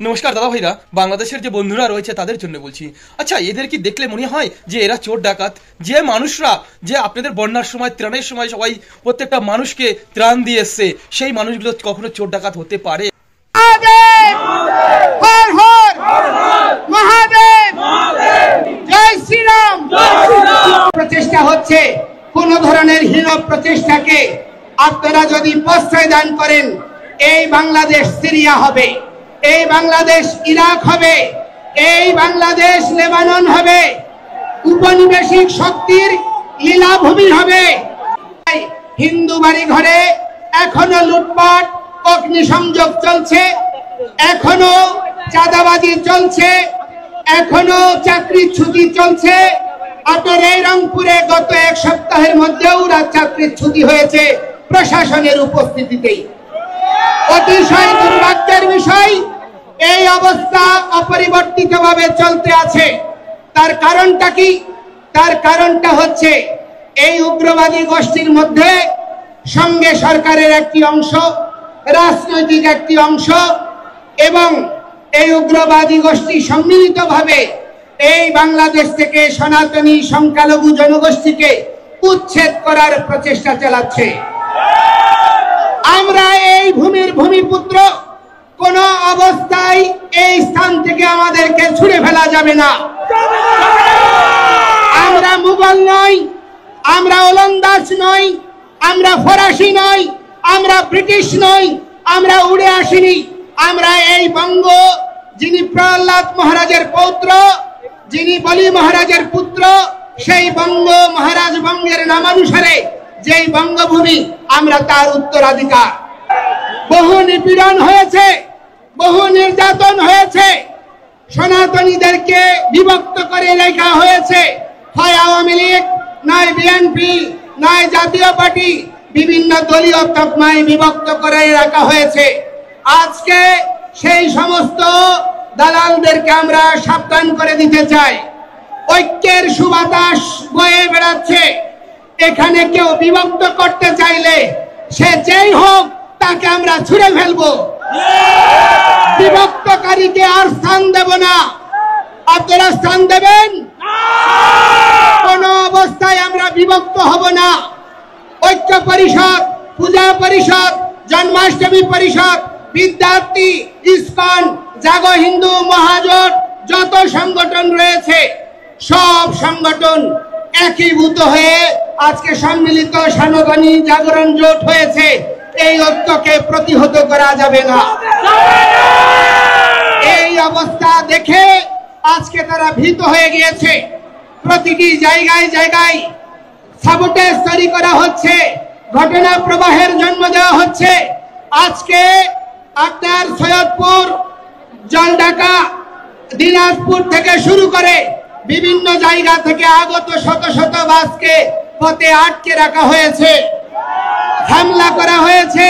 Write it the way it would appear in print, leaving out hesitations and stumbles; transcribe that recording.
নমস্কার দাদা ভাইরা, বাংলাদেশের যে বন্ধুরা রয়েছে তাদের জন্য বলছি। আচ্ছা, এদের কি দেখলে মনে হয় যে এরা চোর ডাকাত? যে মানুষরা যে আপনাদের বন্যার সময় ত্রাণের সময় সবাই প্রত্যেকটা মানুষকে ত্রাণ দিয়ে এসছে, সেই মানুষগুলো কখনো চোর ডাকাত হতে পারে? প্রচেষ্টা হচ্ছে, কোন ধরনের হীন প্রচেষ্টাকে আপনারা যদি প্রশ্রয় দান করেন, এই বাংলাদেশ সিরিয়া হবে, এই বাংলাদেশ ইরাক হবে, এই বাংলাদেশ লেবানন হবে, উপনিবেশিক শক্তির লীলাভূমি হবে। হিন্দু বাড়ি ঘরে এখনো লুটপাট, অগ্নিসংযোগ চলছে, এখনো চাঁদাবাজি চলছে, এখনো চাকরিচ্যুতি চলছে। আপনার এই রংপুরে গত এক সপ্তাহের মধ্যেও চাকরিচ্যুতি হয়েছে প্রশাসনের উপস্থিতিতেই। অতিশয় দুর্ভাগ্যের বিষয়, এই অবস্থা অপরিবর্তিতভাবে চলতে আছে। তার কারণটা কি? তার কারণটা হচ্ছে এই উগ্রবাদী গোষ্ঠীর মধ্যে সঙ্গে সরকারের একটি অংশ, রাজনৈতিক একটি অংশ এবং এই উগ্রবাদী গোষ্ঠী সম্মিলিতভাবে এই বাংলাদেশ থেকে সনাতনী সংখ্যালঘু জনগোষ্ঠীকে উচ্ছেদ করার প্রচেষ্টা চালাচ্ছে। আমরা এই ভূমির ভূমিপুত্র, কোন অবস্থায় এই স্থান থেকে আমাদেরকে ছুড়ে ফেলা যাবে না। আমরা মুঘল নই, আমরা ওলন্দাজ নই, আমরা ফরাসি নই, আমরা ব্রিটিশ নই, আমরা উড়ে আসিনি। আমরা এই বঙ্গ, যিনি প্রহ্লাদ মহারাজের পৌত্র, যিনি বলি মহারাজের পুত্র, সেই বঙ্গ মহারাজ বঙ্গের নামানুসারে যেই বঙ্গভূমি, আমরা তার উত্তরাধিকার। বহু নিপীড়ন হয়েছে, বহু নির্যাতন হয়েছে, সনাতনীদেরকে বিভক্ত করে রেখা হয়েছে। হয় আওয়ামী লীগ, নয় বিএনপি, নয় জাতীয় পার্টি, বিভিন্ন দলীয় তকমায় বিভক্ত করে রাখা হয়েছে। আজকে সেই সমস্ত দালালদেরকে আমরা সাবধান করে দিতে চাই। ঐক্যের সুবাতাস বয়ে বেড়াচ্ছে। এখানে কেউ বিভক্ত করতে চাইলে সে যেই হোক, তাকে আমরা ছুঁড়ে ফেলবো। বিভক্তকারীকে আর স্থান দেব না। আপনারা স্থান দেবেন? কোন অবস্থায় আমরা বিভক্ত হব না। ঐক্য পরিষদ, পূজা পরিষদ, জন্মাষ্টমী পরিষদ, বিদ্যার্থী, ইসকন, জাগো হিন্দু মহাজোট, যত সংগঠন রয়েছে সব সংগঠন একীভূত হয়ে আজকে সম্মিলিত সনাতনী জাগরণ জোট হয়েছে। এই ঐক্যকে প্রতিহত করা যাবে না। এই অবস্থা দেখে আজকে তারা ভীত হয়ে গিয়েছে। প্রতিটি জায়গায় জায়গায় সাবোটেজ তৈরি করা হচ্ছে, ঘটনা প্রবাহের জন্ম দেওয়া হচ্ছে। আজকে আপনার সৈয়দপুর, জলঢাকা, দিনাজপুর থেকে শুরু করে বিভিন্ন জায়গা থেকে আগত শত শত বাসকে পথে আটকে রাখা হয়েছে, হামলা করা হয়েছে।